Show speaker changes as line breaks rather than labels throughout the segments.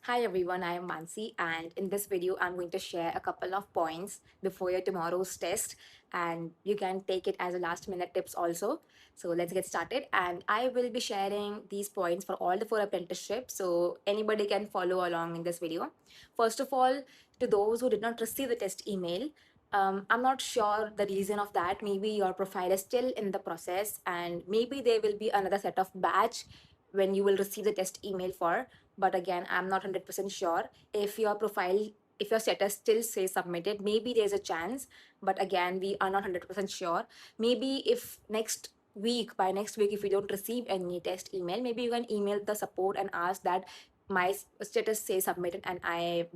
Hi everyone, I am Mansi, and in this video, I'm going to share a couple of points before your tomorrow's test, and you can take it as a last minute tips also. So let's get started. And I will be sharing these points for all the four apprenticeships, so anybody can follow along in this video. First of all, to those who did not receive the test email, I'm not sure the reason of that. Maybe your profile is still in the process, and maybe there will be another set of batch when you will receive the test email for. But again, I'm not 100% sure if your profile, if your status still says submitted. Maybe there's a chance, but again, we are not 100% sure. Maybe if next week, by next week, if you don't receive any test email, maybe you can email the support and ask that my status says submitted and I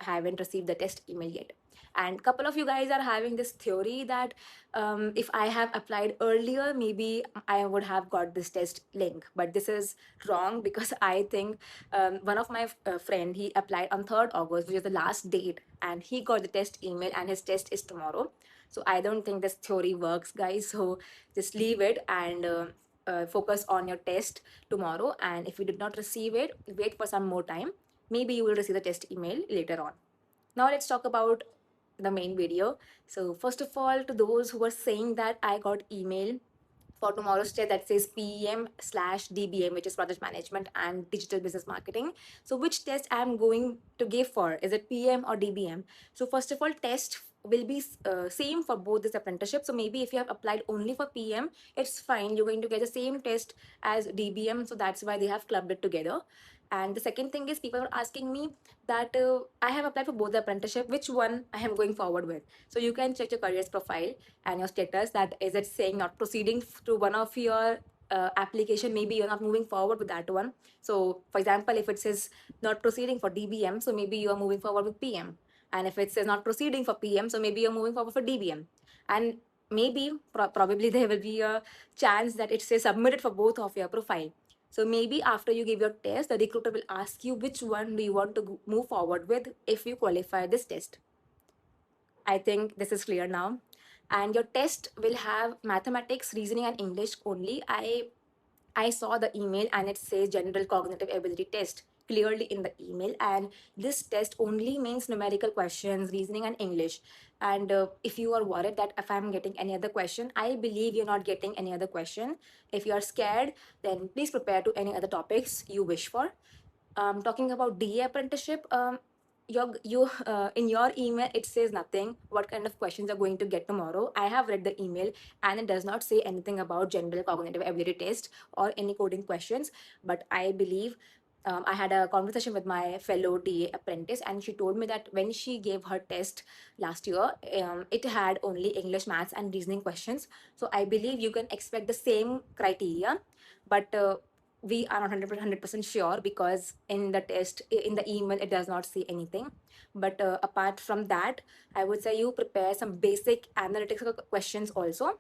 haven't received the test email yet. And couple of you guys are having this theory that if I have applied earlier, maybe I would have got this test link. But this is wrong because I think one of my friend, he applied on 3rd August, which is the last date, and he got the test email and his test is tomorrow. So I don't think this theory works, guys. So just leave it and focus on your test tomorrow. And if you did not receive it, wait for some more time. Maybe you will receive the test email later on. Now let's talk about the main video. So first of all, to those who are saying that I got email for tomorrow's test that says PM/DBM, which is project management and digital business marketing. So which test I'm going to give for? Is it PM or DBM? So first of all, test will be same for both this apprenticeship. So maybe if you have applied only for PM, it's fine. You're going to get the same test as DBM. So that's why they have clubbed it together. And the second thing is, people are asking me that I have applied for both the apprenticeship, which one I am going forward with. So you can check your careers profile and your status, that is it saying not proceeding to one of your application, maybe you're not moving forward with that one. So for example, if it says not proceeding for DBM, so maybe you are moving forward with PM. And if it says not proceeding for PM, so maybe you're moving forward for DBM. And maybe probably there will be a chance that it says submitted for both of your profile. So maybe after you give your test, the recruiter will ask you which one do you want to move forward with if you qualify this test. I think this is clear now. And your test will have mathematics, reasoning, and English only. I saw the email and it says general cognitive ability test clearly in the email. And this test only means numerical questions, reasoning, and English. And if you are worried that if I'm getting any other question, I believe you're not getting any other question. If you are scared, then please prepare to any other topics you wish for. Talking about DA apprenticeship, you in your email it says nothing what kind of questions you're going to get tomorrow. I have read the email and it does not say anything about general cognitive ability test or any coding questions. But I believe I had a conversation with my fellow DA apprentice, and she told me that when she gave her test last year, it had only English, maths, and reasoning questions. So I believe you can expect the same criteria, but we are not 100% sure because in the test, in the email, it does not say anything. But apart from that, I would say you prepare some basic analytics questions also.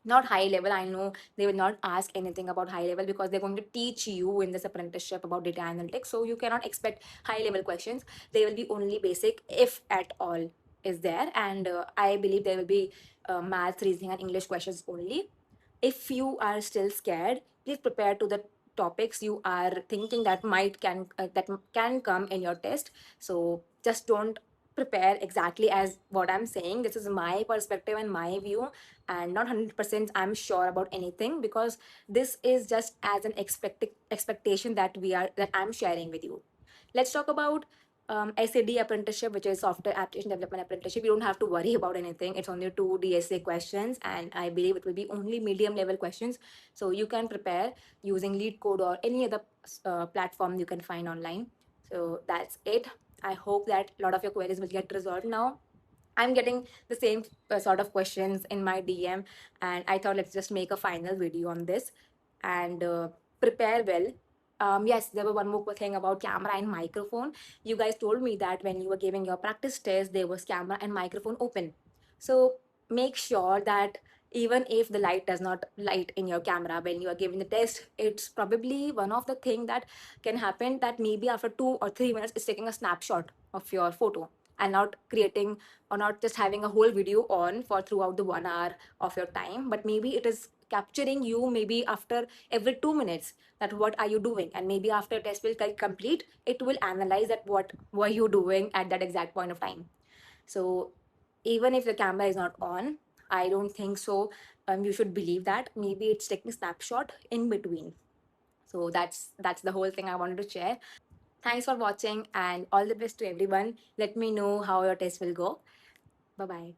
Not high level. I know they will not ask anything about high level because they're going to teach you in this apprenticeship about data analytics. So you cannot expect high level questions. They will be only basic, if at all is there. And I believe there will be math, reasoning, and English questions only. If you are still scared, please prepare to the topics you are thinking that can come in your test. So just don't prepare exactly as what I'm saying. This is my perspective and my view, and not 100% I'm sure about anything, because this is just as an expectation that I'm sharing with you. Let's talk about SAD apprenticeship, which is software application development apprenticeship. You don't have to worry about anything. It's only two DSA questions, and I believe it will be only medium level questions. So you can prepare using LeetCode or any other platform you can find online. So that's it. I hope that a lot of your queries will get resolved now. I'm getting the same sort of questions in my DM, and I thought let's just make a final video on this and prepare well. Yes, there were one more thing about camera and microphone. You guys told me that when you were giving your practice test, there was camera and microphone open. So make sure that even if the light does not light in your camera when you are giving the test, it's probably one of the thing that can happen, that maybe after 2 or 3 minutes it's taking a snapshot of your photo and not creating or not just having a whole video on for throughout the 1 hour of your time, but maybe it is capturing you maybe after every 2 minutes, that what are you doing, and maybe after test will complete, it will analyze that what were you doing at that exact point of time. So even if the camera is not on, I don't think so. You should believe that maybe it's taking snapshot in between. So that's the whole thing I wanted to share. Thanks for watching and all the best to everyone. Let me know how your test will go. Bye bye.